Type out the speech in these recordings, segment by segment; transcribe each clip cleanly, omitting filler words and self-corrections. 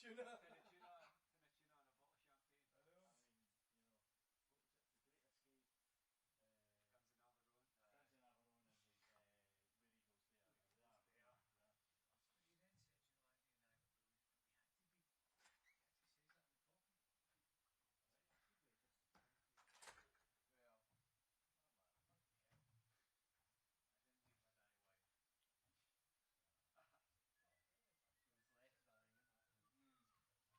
tuna. Tin of tuna and a bottle of champagne. I know. I mean, you know, what was it? The Great Escape. Guns in Averone. Guns in Averone and the Where Eagles Dare. Dare. But he then said, you know, Andy and I were bullies, but we had to be. He actually says that in the coffin. Right, that's the greatest. Well, Oh man, bloody hell. I didn't leave my Danny wife. So, She was less dying. that is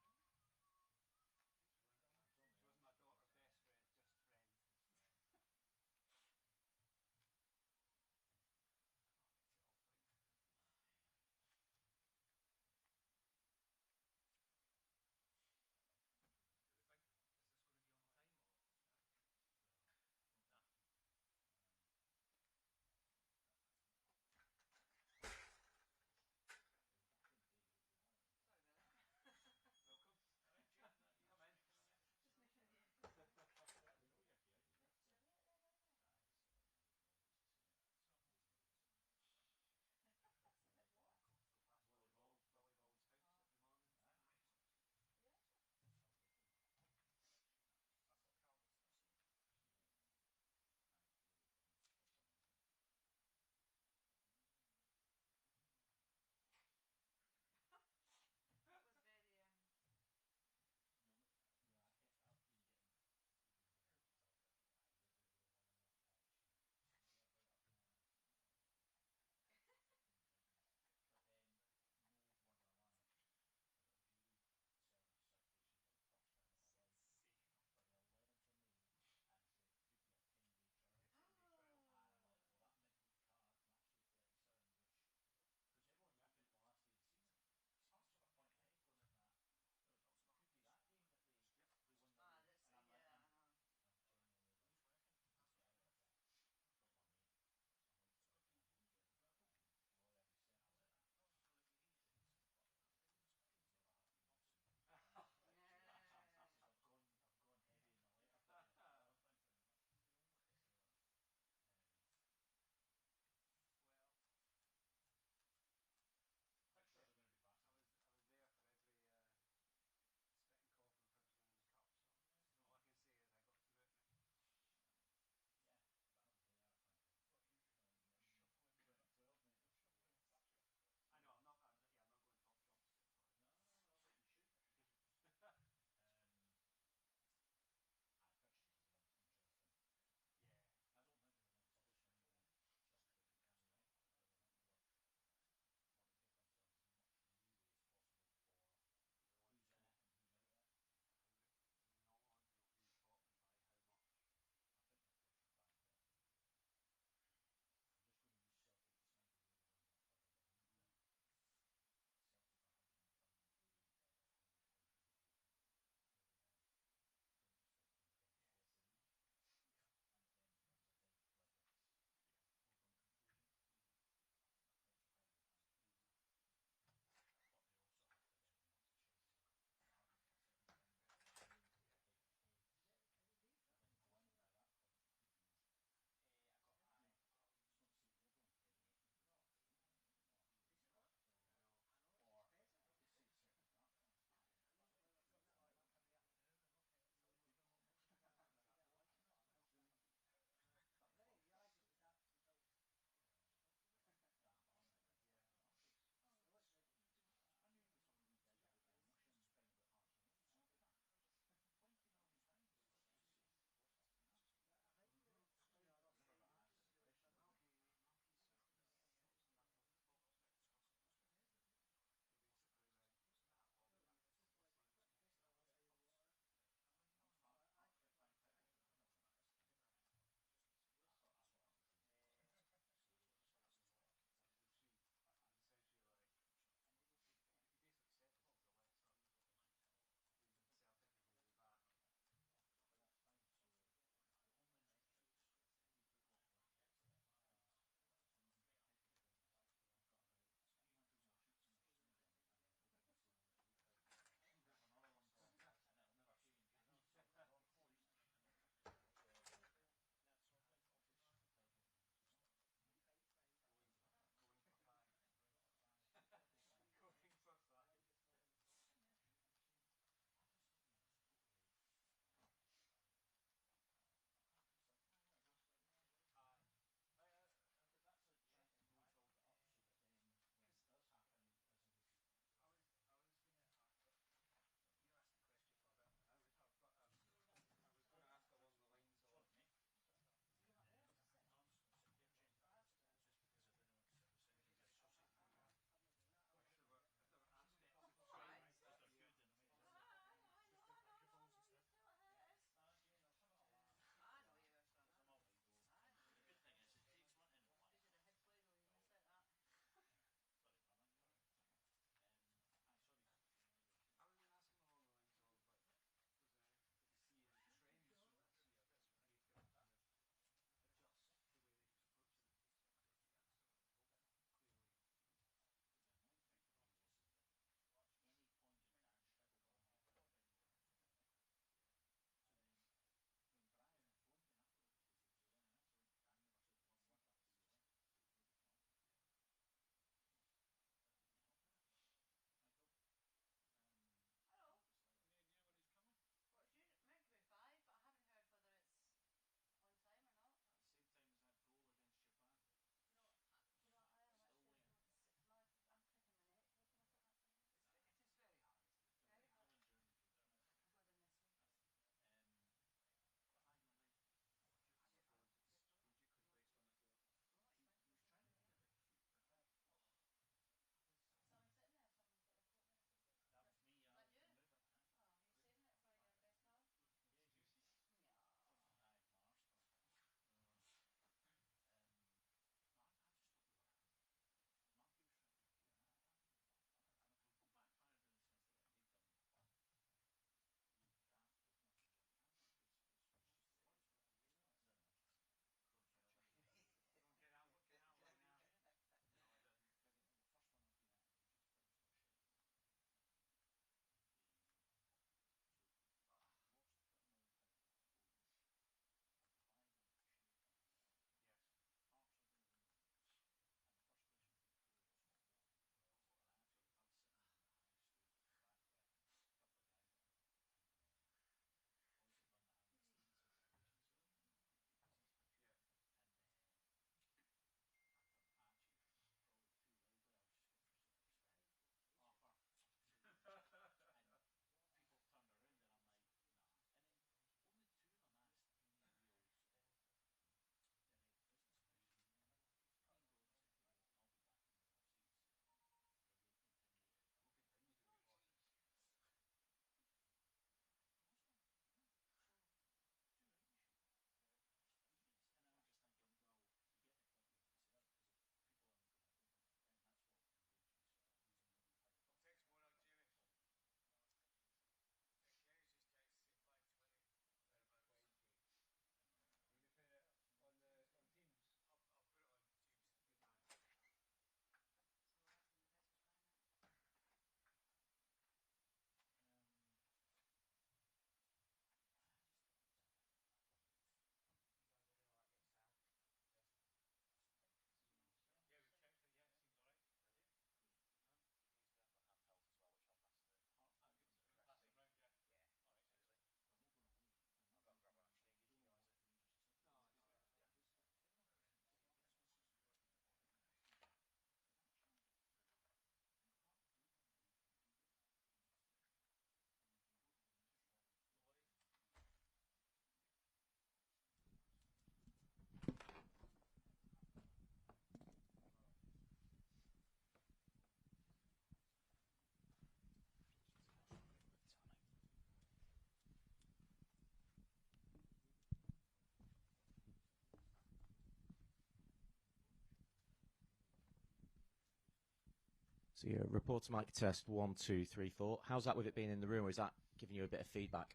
So your reporter mic test 1, 2, 3, 4. How's that with it being in the room, or is that giving you a bit of feedback?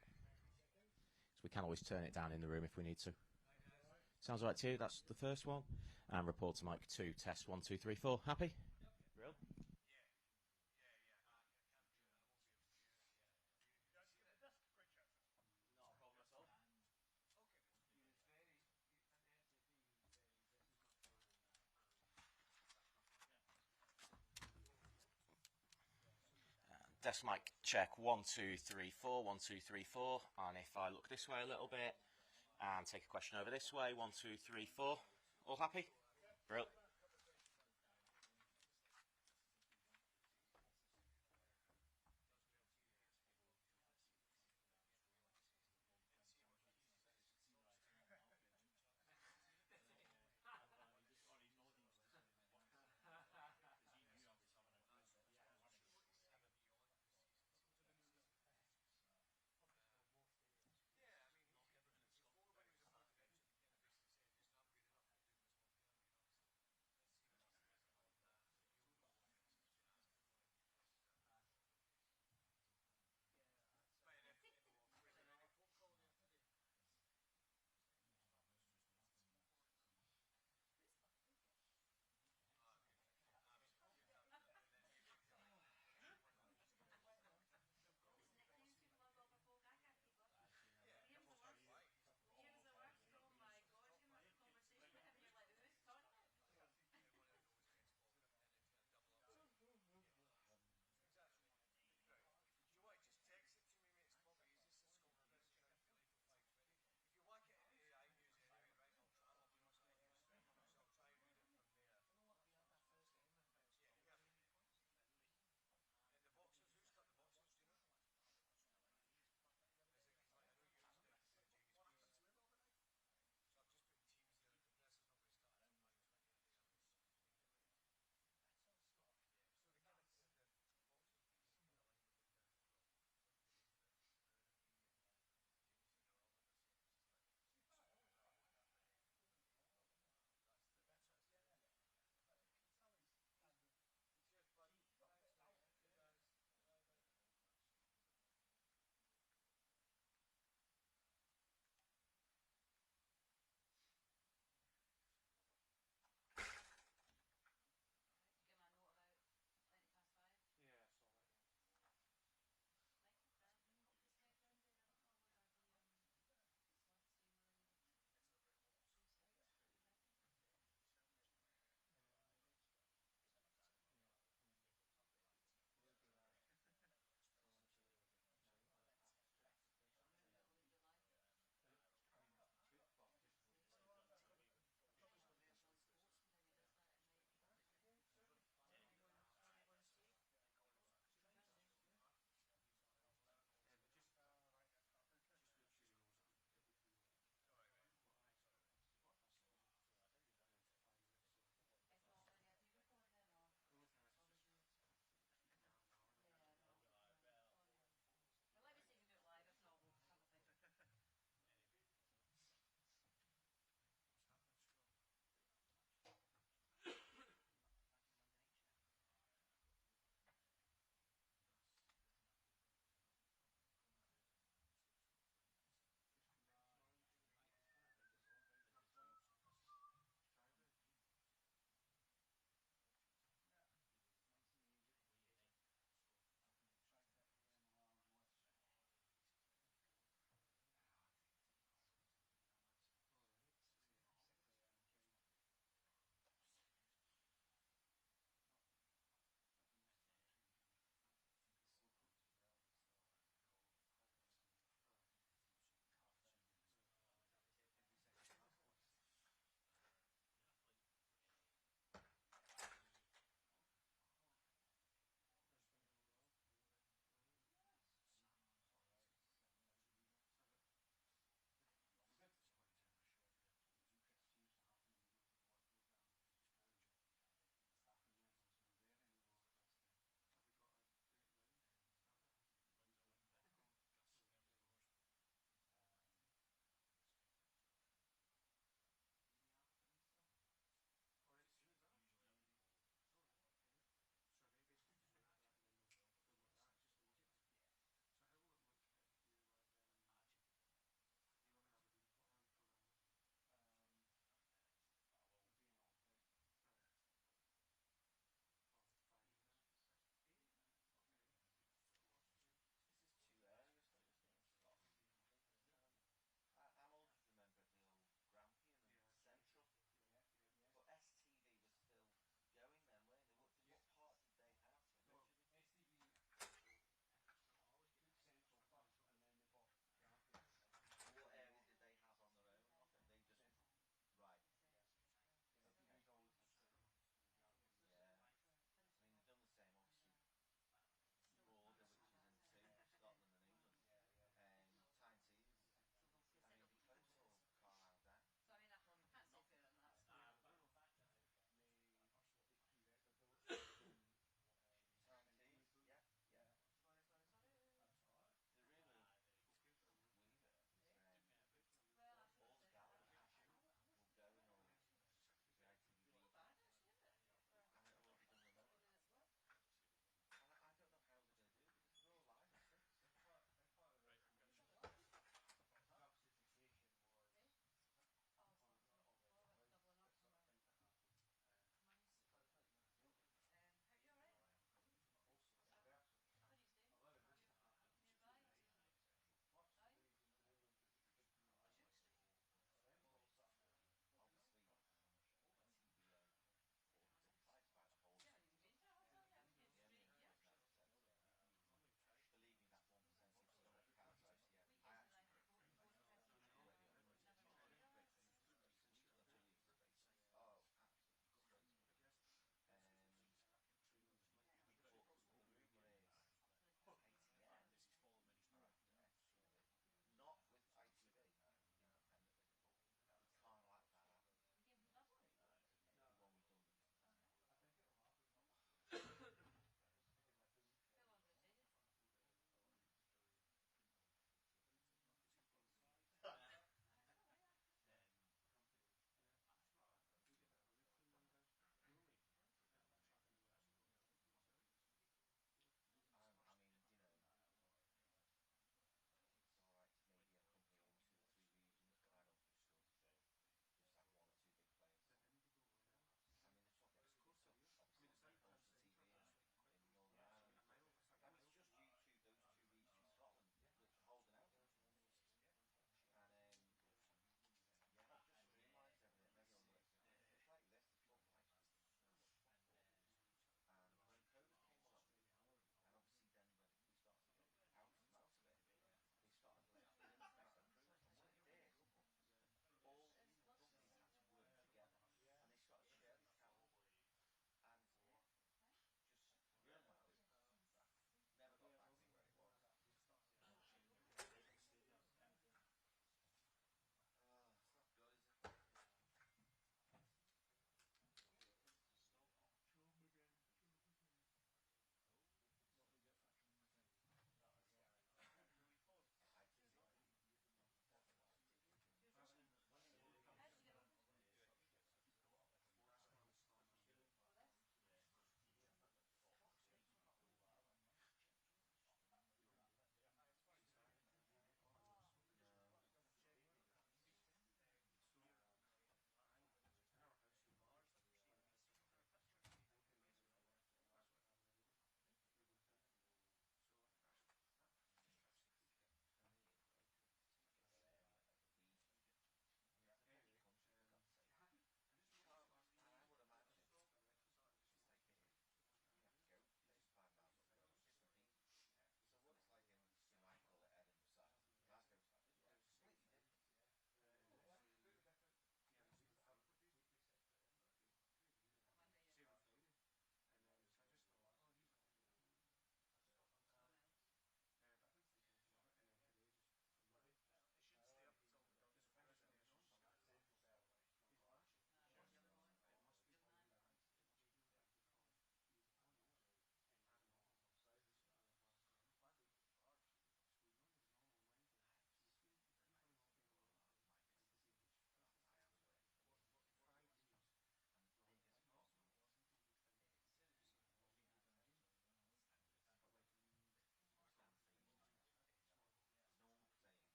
So we can always turn it down in the room if we need to. Sounds all right to you? That's the first one. And reporter mic 2, test 1, 2, 3, 4. Happy? Real? Not a problem at all. Desk mic check 1, 2, 3, 4. 1, 2, 3, 4. And if I look this way a little bit and take a question over this way, 1, 2, 3, 4. All happy? Brill.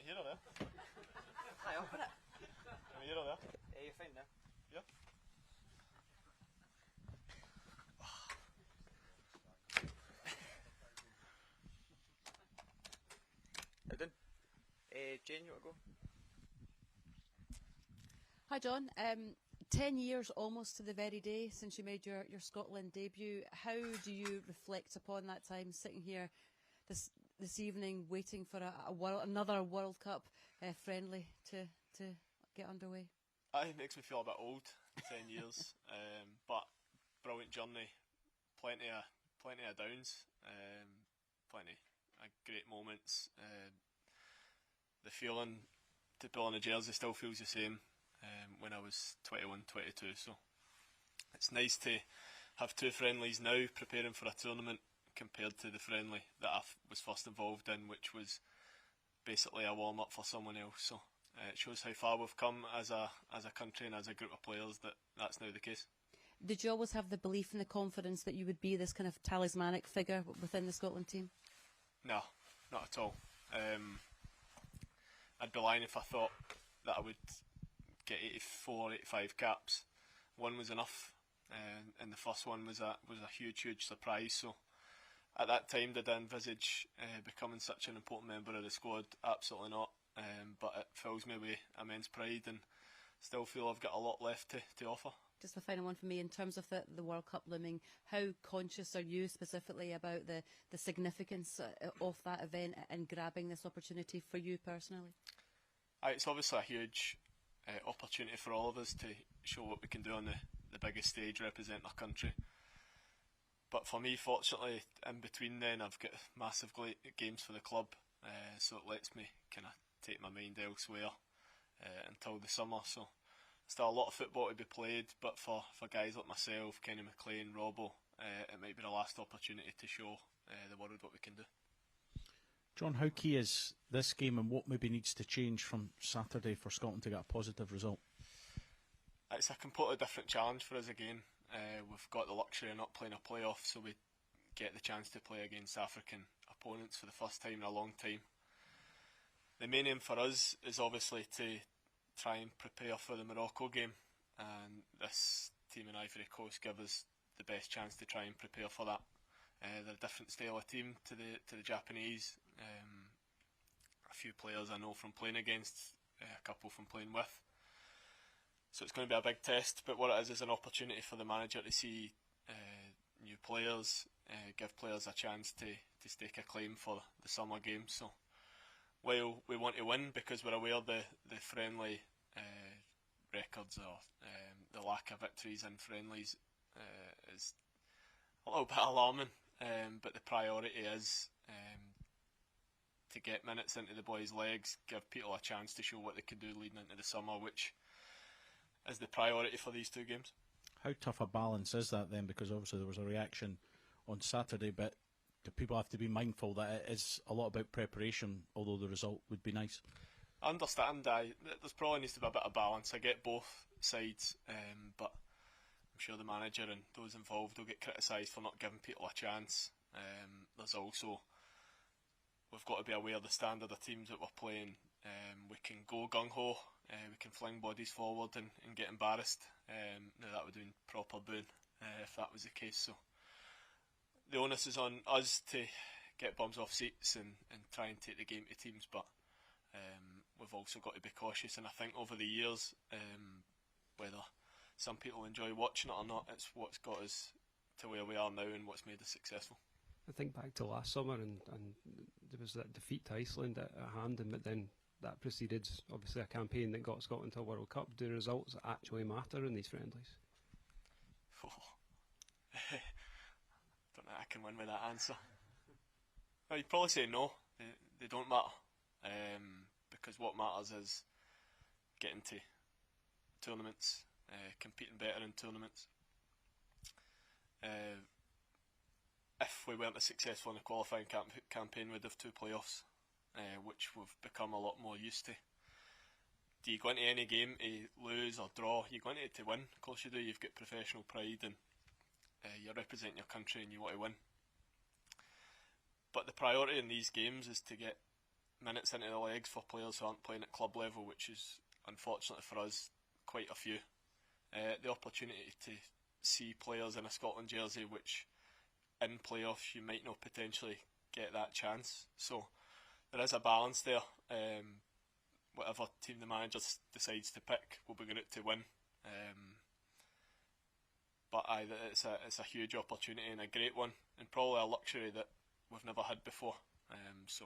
here or there? Hi, up with it. Am I here or there? You're fine now. Yeah. How done? Jane, you want to go? Hi John, 10 years almost to the very day since you made your Scotland debut. How do you reflect upon that time, sitting here this evening waiting for another World Cup friendly to get underway? It makes me feel a bit old, 10 years, but brilliant journey, plenty of downs, plenty of great moments. The feeling to pull on the jersey still feels the same when I was 21, 22, so it's nice to have two friendlies now preparing for a tournament compared to the friendly that I was first involved in, which was basically a warm-up for someone else. So it shows how far we've come as a country and as a group of players that's now the case. Did you always have the belief and the confidence that you would be this kind of talismanic figure within the Scotland team? No, not at all. I'd be lying if I thought that I would get 84, 85 caps. One was enough, and the first one was a huge surprise. So at that time, did I envisage becoming such an important member of the squad? Absolutely not. But it fills me with immense pride, and still feel I've got a lot left to offer. Just a final one for me, in terms of the World Cup looming, how conscious are you specifically about the significance of that event and grabbing this opportunity for you personally? It's obviously a huge opportunity for all of us to show what we can do on the biggest stage representing our country. But for me, fortunately, in between then I've got massive games for the club, so it lets me kind of take my mind elsewhere until the summer. So still a lot of football to be played, but for guys like myself, Kenny McLean, Robbo, it might be the last opportunity to show the world what we can do. John, how key is this game, and what maybe needs to change from Saturday for Scotland to get a positive result? It's a completely different challenge for us again. We've got the luxury of not playing a playoff, so we get the chance to play against African opponents for the first time in a long time. The main aim for us is obviously to try and prepare for the Morocco game, and this team in Ivory Coast give us the best chance to try and prepare for that. They're a different style of team to the Japanese. A few players I know from playing against, a couple from playing with. So it's going to be a big test, but what it is an opportunity for the manager to see new players, give players a chance to stake a claim for the summer games. So while we want to win, because we're aware the friendly records or the lack of victories in friendlies is a little bit alarming, but the priority is to get minutes into the boys' legs, give people a chance to show what they can do leading into the summer, which is the priority for these two games. How tough a balance is that then? Because obviously there was a reaction on Saturday, but do people have to be mindful that it is a lot about preparation, although the result would be nice? I understand. There's probably needs to be a bit of balance. I get both sides, but I'm sure the manager and those involved will get criticised for not giving people a chance. There's also, we've got to be aware of the standard of teams that we're playing. We can go gung-ho, we can fling bodies forward and get embarrassed. Now that would be proper boon if that was the case. So the onus is on us to get bums off seats and try and take the game to teams, but we've also got to be cautious, and I think over the years, whether some people enjoy watching it or not, it's what's got us to where we are now and what's made us successful. I think back to last summer, and there was that defeat to Iceland at hand, and then that preceded obviously a campaign that got Scotland to a World Cup. Do results actually matter in these friendlies? Don't think I can win with that answer. Well, you'd probably say no, they don't matter, because what matters is getting to tournaments, competing better in tournaments. If we weren't as successful in the qualifying campaign, we'd have two playoffs, which we've become a lot more used to. Do you go into any game to lose or draw? You go into it to win. Of course you do. You've got professional pride, and you're representing your country and you want to win. But the priority in these games is to get minutes into the legs for players who aren't playing at club level, which is unfortunately for us quite a few. The opportunity to see players in a Scotland jersey which in playoffs you might not potentially get that chance. So there is a balance there. Whatever team the manager decides to pick will be good to win. But it's a huge opportunity and a great one, and probably a luxury that we've never had before. So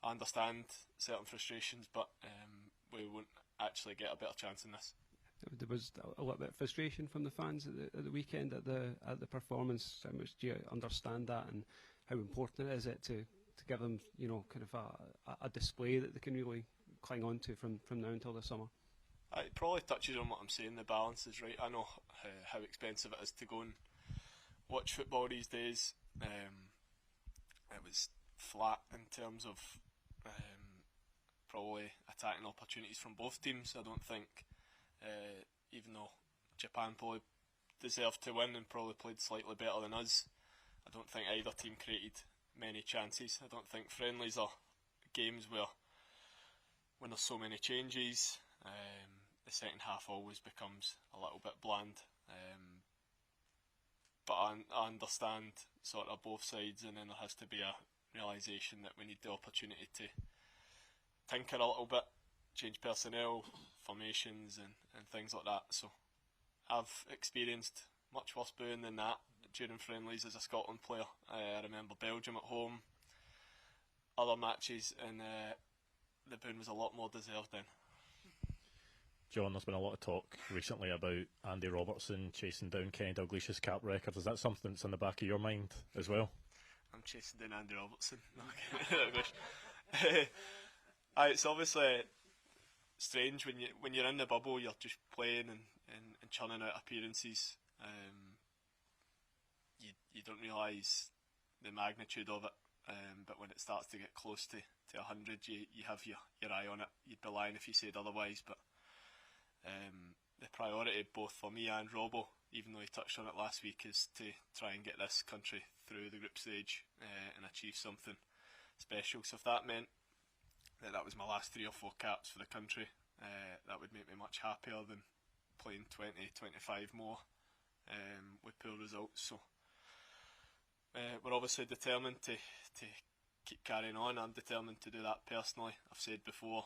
I understand certain frustrations, but we won't actually get a better chance in this. There was a little bit of frustration from the fans at the weekend at the performance. How much do you understand that, and how important is it to give them, you know, kind of a display that they can really cling on to from now until the summer? It probably touches on what I'm saying. The balance is right. I know how expensive it is to go and watch football these days. It was flat in terms of probably attacking opportunities from both teams. I don't think, even though Japan probably deserved to win and probably played slightly better than us, I don't think either team created many chances. I don't think friendlies are games where, when there's so many changes, the second half always becomes a little bit bland. But I understand sort of both sides, and then there has to be a realisation that we need the opportunity to tinker a little bit, change personnel, formations and things like that. So I've experienced much worse booing than that during friendlies as a Scotland player. I remember Belgium at home, other matches, and the booing was a lot more deserved then. John, there's been a lot of talk recently about Andy Robertson chasing down Kenny Dalglish's cap record. Is that something that's in the back of your mind as well? I'm chasing down Andy Robertson. It's obviously strange when you're in the bubble. You're just playing and churning out appearances. You don't realise the magnitude of it. But when it starts to get close to 100, you have your eye on it. You'd be lying if you said otherwise. But the priority, both for me and Robbo, even though he touched on it last week, is to try and get this country through the group stage and achieve something special. So if that meant that was my last 3 or 4 caps for the country, that would make me much happier than playing 20, 25 more with poor results. So we're obviously determined to keep carrying on. I'm determined to do that personally. I've said before,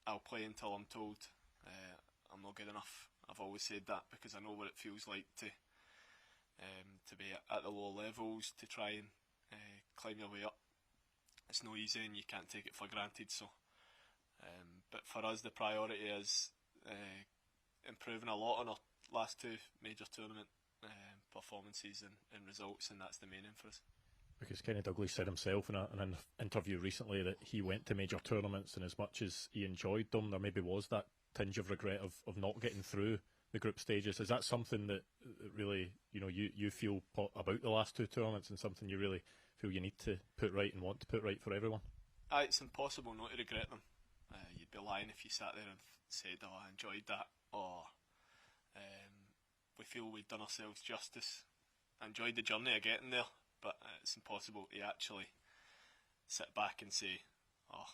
I'll play until I'm told I'm not good enough. I've always said that because I know what it feels like to be at the lower levels, to try and climb your way up. It's no easy and you can't take it for granted. So, but for us the priority is improving a lot on our last 2 major tournament performances and results, and that's the main aim for us. Because Kenny Dalglish said himself in an interview recently that he went to major tournaments, and as much as he enjoyed them, there maybe was that tinge of regret of not getting through the group stages. Is that something that really, you know, you feel about the last 2 tournaments, and something you really feel you need to put right and want to put right for everyone? It's impossible not to regret them. You'd be lying if you sat there and said, oh, I enjoyed that, or we feel we've done ourselves justice. I enjoyed the journey of getting there, but it's impossible to actually sit back and say, oh,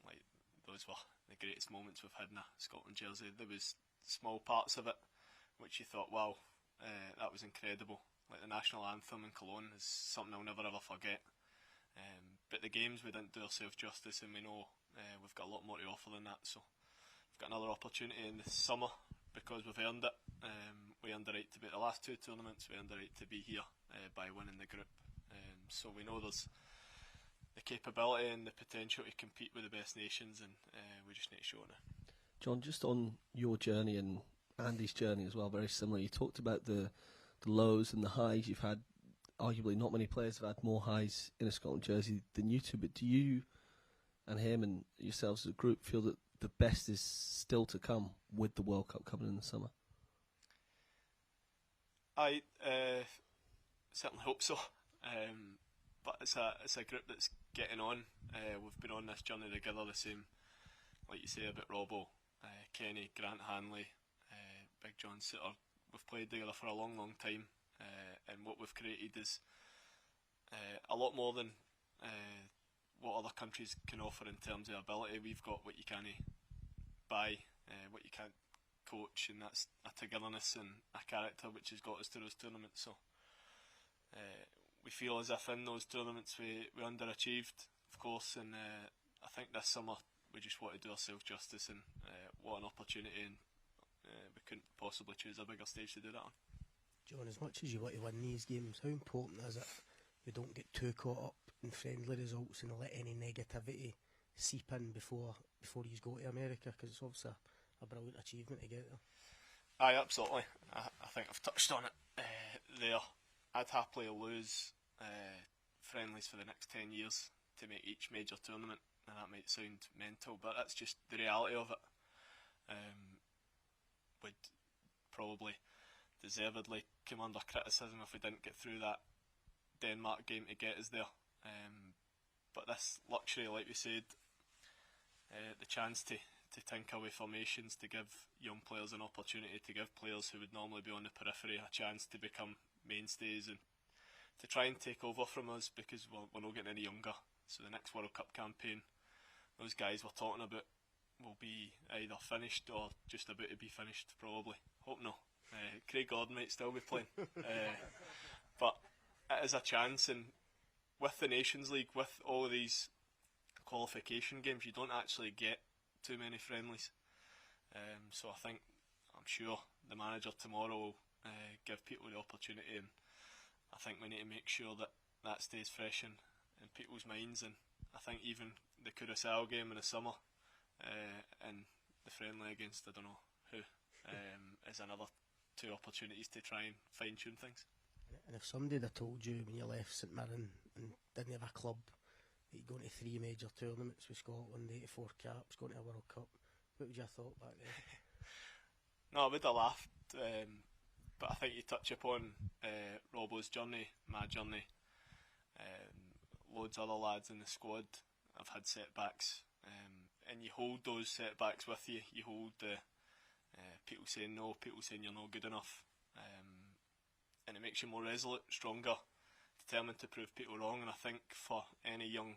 like those were the greatest moments we've had in a Scotland jersey. There was small parts of it which you thought, wow, that was incredible. Like the national anthem in Cologne is something I'll never ever forget. But the games, we didn't do ourselves justice, and we know we've got a lot more to offer than that. So we've got another opportunity in the summer because we've earned it. We earned the right to be at the last 2 tournaments. We earned the right to be here by winning the group. So we know there's the capability and the potential to compete with the best nations, and we just need to show it now. John, just on your journey and Andy's journey as well, very similar. You talked about the lows and the highs. You've had, arguably, not many players have had more highs in a Scotland jersey than you two, but do you and him and yourselves as a group feel that the best is still to come with the World Cup coming in the summer? I certainly hope so, but it's a group that's getting on. We've been on this journey together, the same, like you say about Robbo, Kenny, Grant Hanley, Big John Sitter. We've played together for a long, long time, and what we've created is a lot more than what other countries can offer in terms of ability. We've got what you can't buy, what you can't coach, and that's a togetherness and a character which has got us to those tournaments. So we feel as if in those tournaments we underachieved, of course, and I think this summer we just want to do ourselves justice, and what an opportunity, and we couldn't possibly choose a bigger stage to do that on. John, as much as you want to win these games, how important is it we don't get too caught up in friendly results and let any negativity seep in before you go to America? Because it's obviously a brilliant achievement to get there. Aye, absolutely. I think I've touched on it there. I'd happily lose friendlies for the next 10 years to make each major tournament, and that might sound mental, but that's just the reality of it. Would probably deservedly come under criticism if we didn't get through that Denmark game to get us there. But this luxury, like we said, the chance to tinker with formations, to give young players an opportunity, to give players who would normally be on the periphery a chance to become mainstays, and to try and take over from us, because we're not getting any younger. So the next World Cup campaign, those guys we're talking about will be either finished or just about to be finished, probably. Hope no. Craig Gordon might still be playing. But it is a chance, and with the Nations League, with all of these qualification games, you don't actually get too many friendlies. So I'm sure the manager tomorrow will give people the opportunity, and I think we need to make sure that stays fresh in people's minds. And I think even the Curaçao game in the summer and the friendly against I don't know who is another 2 opportunities to try and fine tune things. And if somebody had told you when you left St Mirren and didn't have a club that you'd gone to 3 major tournaments with Scotland, 84 caps, going to a World Cup, what would you have thought back then? No, I would have laughed, but I think you touch upon Robbo's journey, my journey. Loads of other lads in the squad have had setbacks, and you hold those setbacks with you. You hold the people saying no, people saying you're not good enough, and it makes you more resolute, stronger, determined to prove people wrong. And I think for any young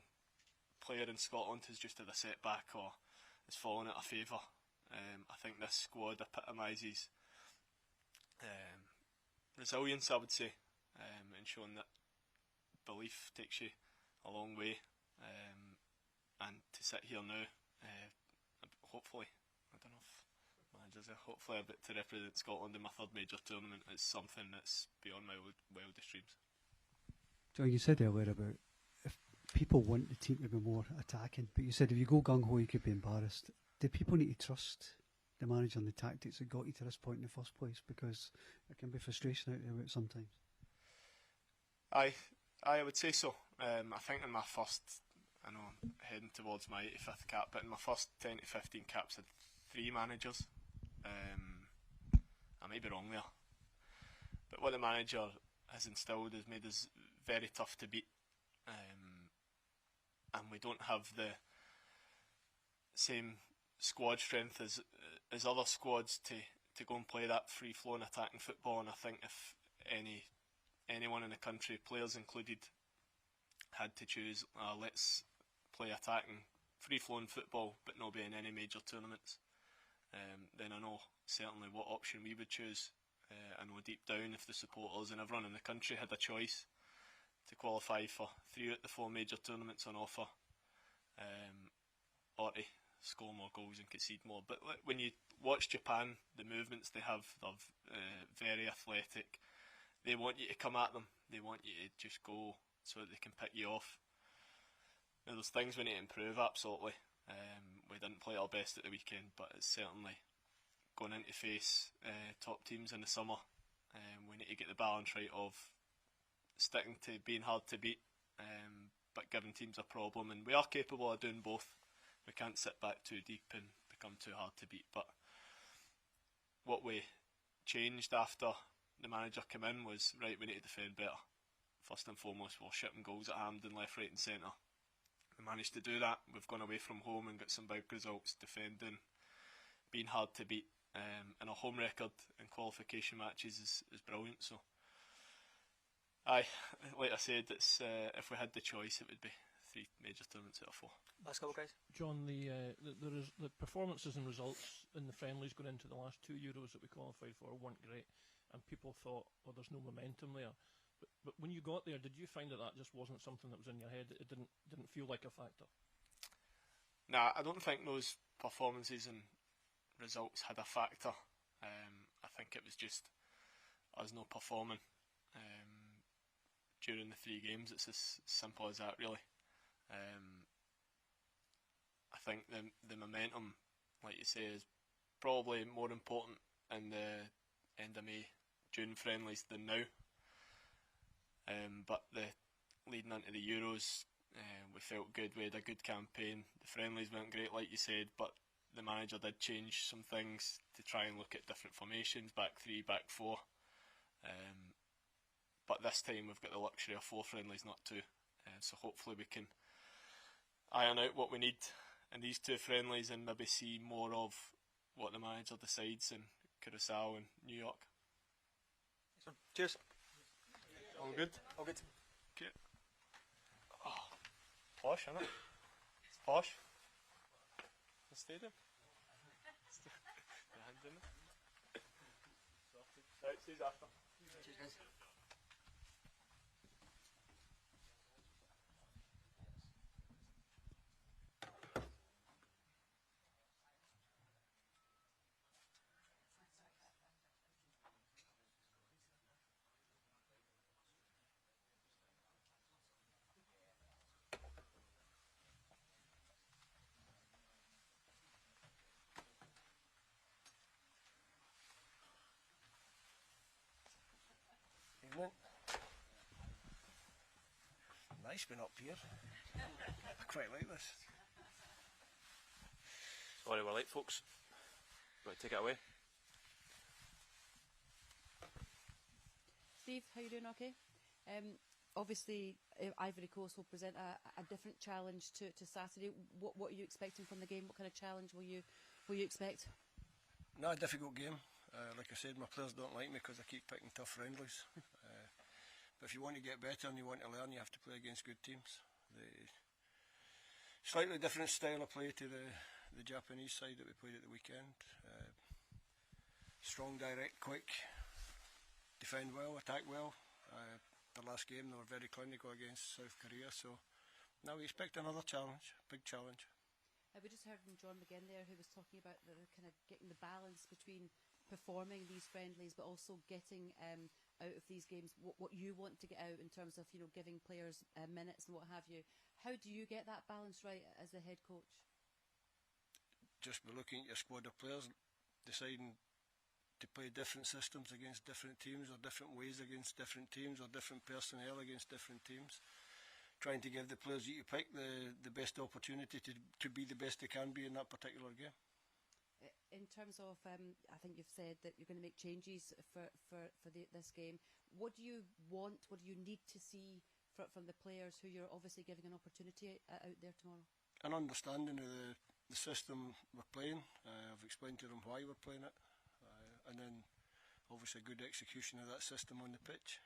player in Scotland who's just had a setback or has fallen out of favour, I think this squad epitomises resilience, I would say, and showing that belief takes you a long way. And to sit here now, hopefully, I don't know if managers are, hopefully a bit to represent Scotland in my 3rd major tournament is something that's beyond my wildest dreams. John, you said earlier about if people want the team to be more attacking, but you said if you go gung-ho you could be embarrassed. Do people need to trust the manager and the tactics that got you to this point in the first place? Because it can be frustration out there sometimes. I would say so. I think in my first, I know I'm heading towards my 85th cap, but in my first 10 to 15 caps I had 3 managers. I may be wrong there, but what the manager has instilled has made us very tough to beat, and we don't have the same squad strength as other squads to go and play that free-flowing attacking football. And I think if anyone in the country, players included, had to choose, let's play attacking free-flowing football but not be in any major tournaments, then I know certainly what option we would choose. I know deep down, if the supporters and everyone in the country had a choice to qualify for 3 out of the 4 major tournaments on offer, or to score more goals and concede more. But when you watch Japan, the movements they have, they're very athletic. They want you to come at them. They want you to just go so that they can pick you off. Now, there's things we need to improve, absolutely. We didn't play our best at the weekend, but it's certainly going into face top teams in the summer. We need to get the balance right of sticking to being hard to beat, but giving teams a problem, and we are capable of doing both. We can't sit back too deep and become too hard to beat. But what we changed after the manager came in was, right, we need to defend better. First and foremost, we're shipping goals at Hampden, left, right and centre. We managed to do that. We've gone away from home and got some big results defending, being hard to beat, and our home record in qualification matches is brilliant. So, like I said, it's if we had the choice, it would be 3 major tournaments out of 4. Last couple, guys. John, the performances and results in the friendlies going into the last 2 Euros that we qualified for weren't great, and people thought, well, there's no momentum there. But when you got there, did you find that just wasn't something that was in your head? It didn't feel like a factor? Nah, I don't think those performances and results had a factor. I think it was just us not performing during the 3 games. It's as simple as that, really. I think the momentum, like you say, is probably more important in the end of May, June friendlies than now. But the leading into the Euros, we felt good. We had a good campaign. The friendlies went great, like you said, but the manager did change some things to try and look at different formations, back 3, back 4. But this time we've got the luxury of 4 friendlies, not 2. So hopefully we can iron out what we need in these 2 friendlies and maybe see more of what the manager decides in Curacao and New York. Cheers. All good? All good. Okay. Oh, posh, isn't it? It's posh. The stadium. The hand in it. Right, see you after. Cheers, guys. Evening. Nice being up here. I quite like this. Sorry, we're late, folks. Right, take it away. Steve, how you doing? Okay. Obviously, Ivory Coast will present a different challenge to Saturday. What are you expecting from the game? What kind of challenge will you expect? Not a difficult game. Like I said, my players don't like me because I keep picking tough friendlies. But if you want to get better and you want to learn, you have to play against good teams. The slightly different style of play to the Japanese side that we played at the weekend. Strong, direct, quick, defend well, attack well. The last game they were very clinical against South Korea, so now we expect another challenge, big challenge. We just heard from John McGinn there, who was talking about the kind of getting the balance between performing these friendlies, but also getting out of these games what you want to get out in terms of giving players minutes and what have you. How do you get that balance right as the head coach? Just by looking at your squad of players, deciding to play different systems against different teams, or different ways against different teams, or different personnel against different teams. Trying to give the players that you pick the best opportunity to be the best they can be in that particular game. In terms of, I think you've said that you're going to make changes for this game. What do you want, what do you need to see from the players who you're obviously giving an opportunity out there tomorrow? An understanding of the system we're playing. I've explained to them why we're playing it. And then obviously good execution of that system on the pitch.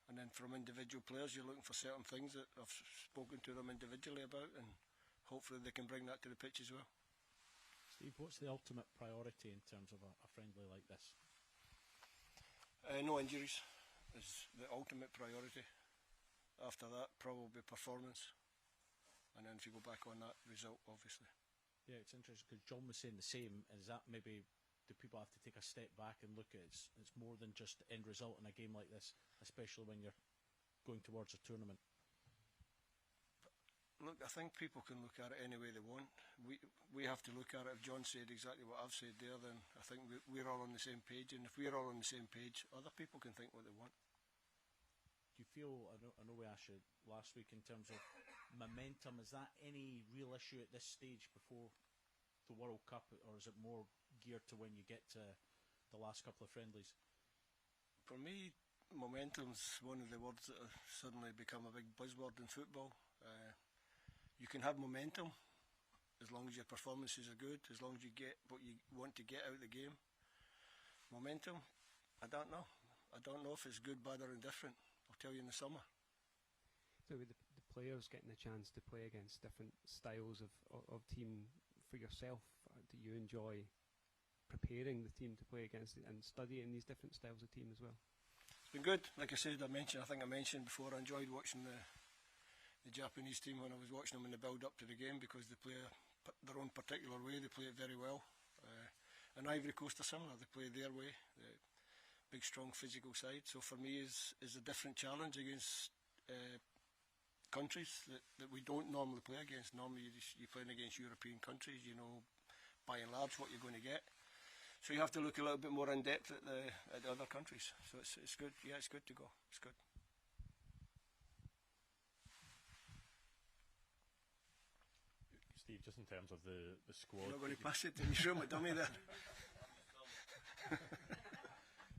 And then from individual players, you're looking for certain things that I've spoken to them individually about, and hopefully they can bring that to the pitch as well. Steve, what's the ultimate priority in terms of a friendly like this? No injuries is the ultimate priority. After that, probably performance. And then if you go back on that, result, obviously. Yeah, it's interesting because John was saying the same. Is that maybe, do people have to take a step back and look at it's more than just end result in a game like this, especially when you're going towards a tournament? Look, I think people can look at it any way they want. We have to look at it. If John said exactly what I've said there, then I think we're all on the same page. And if we're all on the same page, other people can think what they want. Do you feel, I know we asked you last week in terms of momentum, is that any real issue at this stage before the World Cup, or is it more geared to when you get to the last couple of friendlies? For me, momentum's one of the words that have suddenly become a big buzzword in football. You can have momentum as long as your performances are good, as long as you get what you want to get out of the game. Momentum, I don't know. I don't know if it's good, bad or indifferent. I'll tell you in the summer. So with the players getting a chance to play against different styles of team for yourself? Do you enjoy preparing the team to play against it and studying these different styles of team as well? It's been good. Like I said, I think I mentioned before, I enjoyed watching the Japanese team when I was watching them in the build-up to the game, because they play their own particular way. They play it very well. And Ivory Coast are similar. They play their way, the big, strong, physical side. So for me, is a different challenge against countries that we don't normally play against. Normally, you're playing against European countries. You know, by and large, what you're going to get. So you have to look a little bit more in depth at the other countries. So it's good. Yeah, it's good to go. It's good. Steve, just in terms of the squad... You're not going to pass it to me, show my dummy there.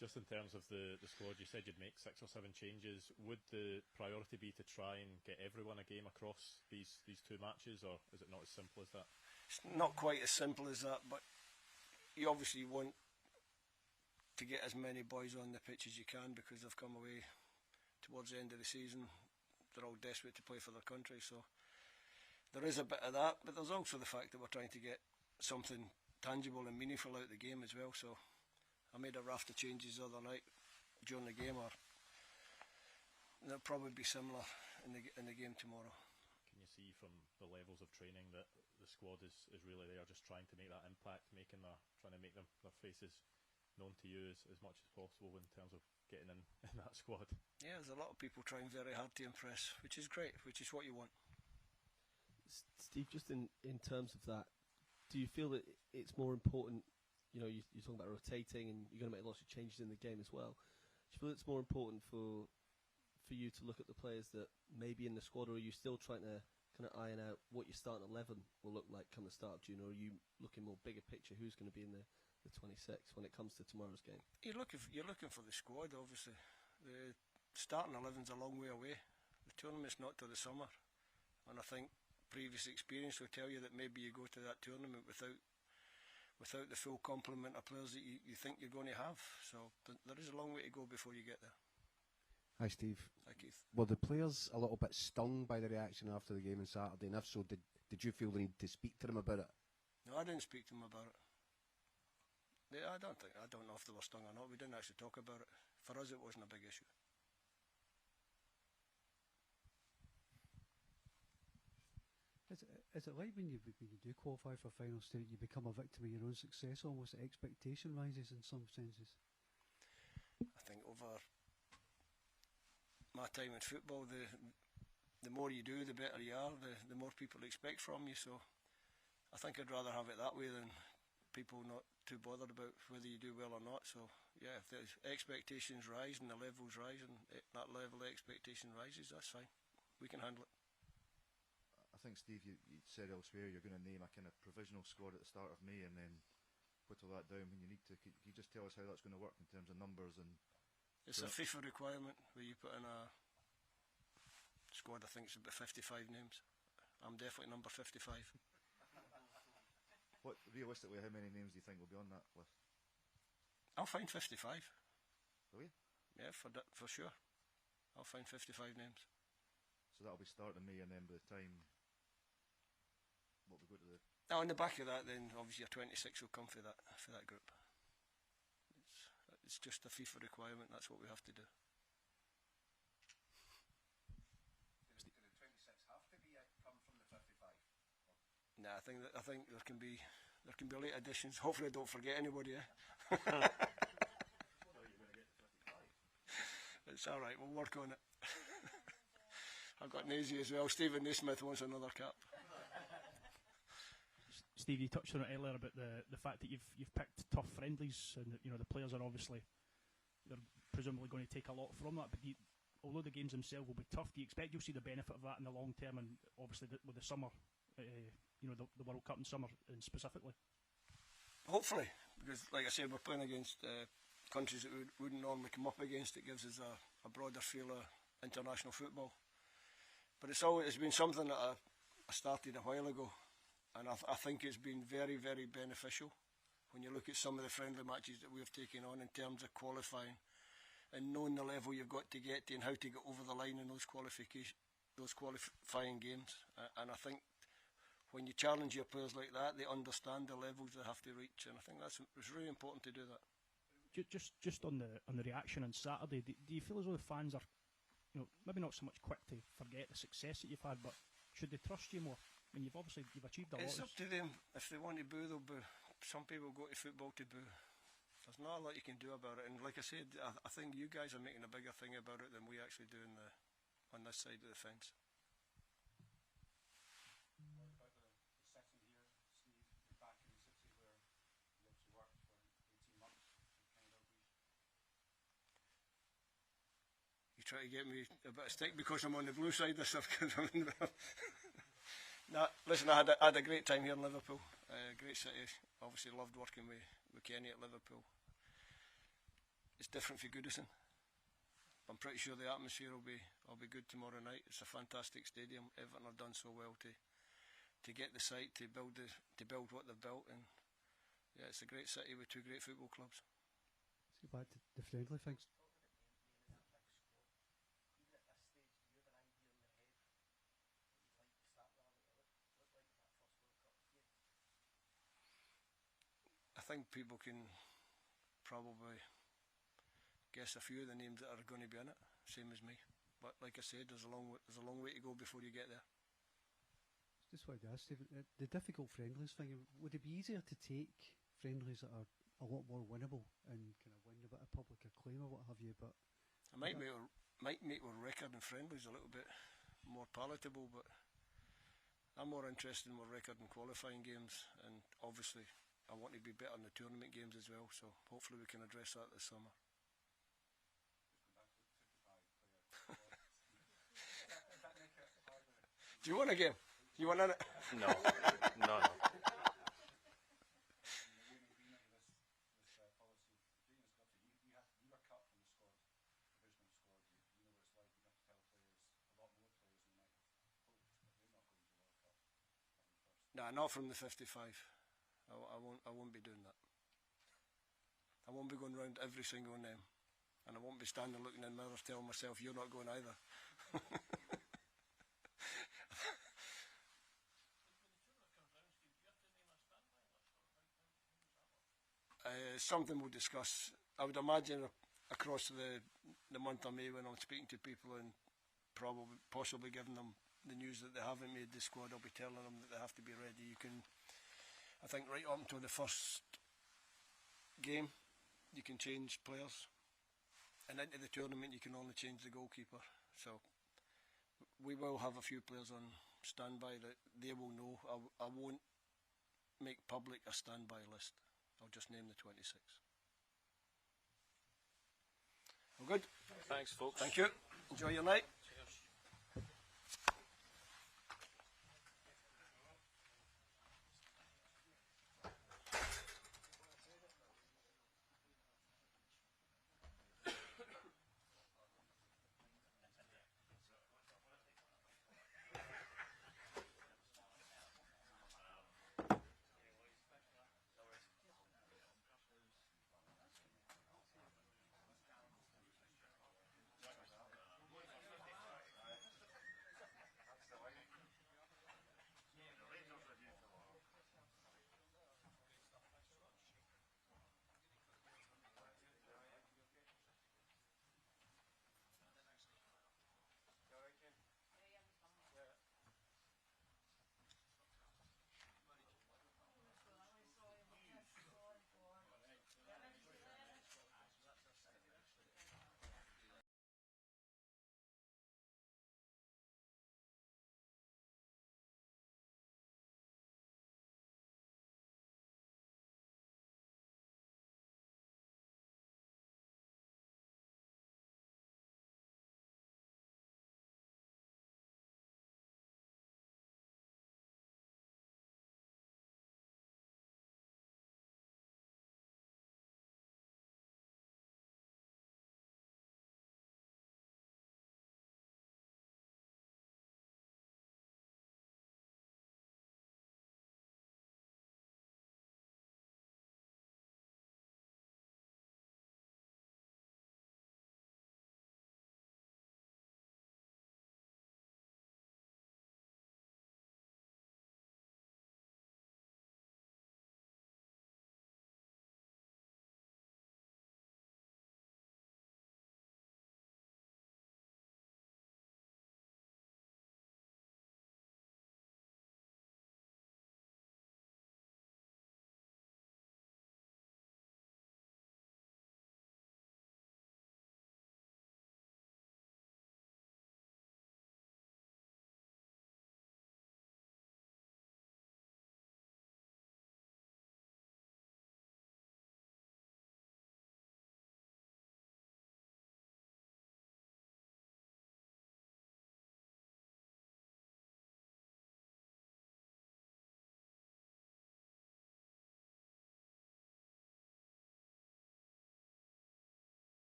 Just in terms of the squad, you said you'd make 6 or 7 changes. Would the priority be to try and get everyone a game across these 2 matches, or is it not as simple as that? It's not quite as simple as that, but you obviously want to get as many boys on the pitch as you can, because they've come away towards the end of the season. They're all desperate to play for their country, so there is a bit of that, but there's also the fact that we're trying to get something tangible and meaningful out of the game as well. So I made a raft of changes the other night during the game, or they'll probably be similar in the game tomorrow. Can you see from the levels of training that the squad is really there, just trying to make that impact, trying to make their faces known to you as much as possible in terms of getting in that squad? Yeah, there's a lot of people trying very hard to impress, which is great, which is what you want. Steve, just in terms of that, do you feel that it's more important, you know, you're talking about rotating and you're going to make lots of changes in the game as well. Do you feel it's more important for you to look at the players that may be in the squad, or are you still trying to kind of iron out what your starting 11 will look like come the start of June, or are you looking more bigger picture, who's going to be in the 26 when it comes to tomorrow's game? You're looking for the squad, obviously. The starting 11's a long way away. The tournament's not till the summer, and I think previous experience will tell you that maybe you go to that tournament without the full complement of players that you think you're going to have. So there is a long way to go before you get there. Hi, Steve. Hi, Keith. Were the players a little bit stung by the reaction after the game on Saturday? And if so, did you feel the need to speak to them about it? No, I didn't speak to them about it. I don't know if they were stung or not. We didn't actually talk about it. For us, it wasn't a big issue. Is it like when you do qualify for final stage, you become a victim of your own success almost? The expectation rises in some senses. I think over my time in football, the more you do, the better you are, the more people expect from you. So I think I'd rather have it that way than people not too bothered about whether you do well or not. So yeah, if the expectations rise and the levels rise and that level of expectation rises, that's fine. We can handle it. I think, Steve, you said elsewhere you're going to name a kind of provisional squad at the start of May and then whittle that down when you need to. Can you just tell us how that's going to work in terms of numbers? And it's a FIFA requirement where you put in a squad. I think it's about 55 names. I'm definitely number 55. What, realistically, how many names do you think will be on that list? I'll find 55. Will you? Yeah, for sure. I'll find 55 names. So that'll be starting in May, and then by the time what we go to the... Now, on the back of that, then obviously your 26 will come for that group. It's just a FIFA requirement. That's what we have to do. Do the 26 have to be come from the 55? Nah, I think there can be late additions. Hopefully, I don't forget anybody. It's all right. We'll work on it. I've got Nazy as well. Stephen Naismith wants another cap. Steve, you touched on it earlier about the fact that you've picked tough friendlies, and you know the players are obviously they're presumably going to take a lot from that. But although the games themselves will be tough, do you expect you'll see the benefit of that in the long term, and obviously with the summer, the World Cup in summer specifically? Hopefully, because like I said, we're playing against countries that we wouldn't normally come up against. It gives us a broader feel of international football. But it's been something that I started a while ago, and I think it's been very, very beneficial when you look at some of the friendly matches that we've taken on in terms of qualifying and knowing the level you've got to get to and how to get over the line in those those qualifying games. And I think when you challenge your players like that, they understand the levels they have to reach, and I think it's really important to do that. Just on the reaction on Saturday, do you feel as though the fans are, maybe not so much quick to forget the success that you've had, but should they trust you more? I mean, you've achieved a lot. It's up to them. If they want to boo, they'll boo. Some people go to football to boo. There's not a lot you can do about it. And like I said, I think you guys are making a bigger thing about it than we actually do on this side of the fence. What about the setting here, Steve? You're back in the city where you obviously worked for 18 months. You try to get me a bit of stick because I'm on the blue side of stuff. Nah, listen, I had a great time here in Liverpool. Great city. Obviously loved working with Kenny at Liverpool. It's different for Goodison. I'm pretty sure the atmosphere will be good tomorrow night. It's a fantastic stadium. Everton have done so well to get the site, to build what they've built, and yeah, it's a great city with two great football clubs. Let's go back to the friendly things. I think people can probably guess a few of the names that are going to be in it, same as me. But like I said, there's a long way to go before you get there. Just wanted to ask, Stephen, the difficult friendlies thing, would it be easier to take friendlies that are a lot more winnable and kind of win a bit of public acclaim or what have you? But it might make our record in friendlies a little bit more palatable, but I'm more interested in our record in qualifying games, and obviously I want to be better in the tournament games as well, so hopefully we can address that this summer. Do you want a game? You want in it? No. Nah, not from the 55. I won't be doing that. I won't be going round every single name, and I won't be standing looking in mirrors telling myself you're not going either. Something we'll discuss. I would imagine across the month of May, when I'm speaking to people and possibly giving them the news that they haven't made the squad, I'll be telling them that they have to be ready. You can, I think, right up until the first game, you can change players, and into the tournament you can only change the goalkeeper. So we will have a few players on standby that they will know. I won't make public a standby list. I'll just name the 26. All good? Thanks, folks. Thank you. Enjoy your night.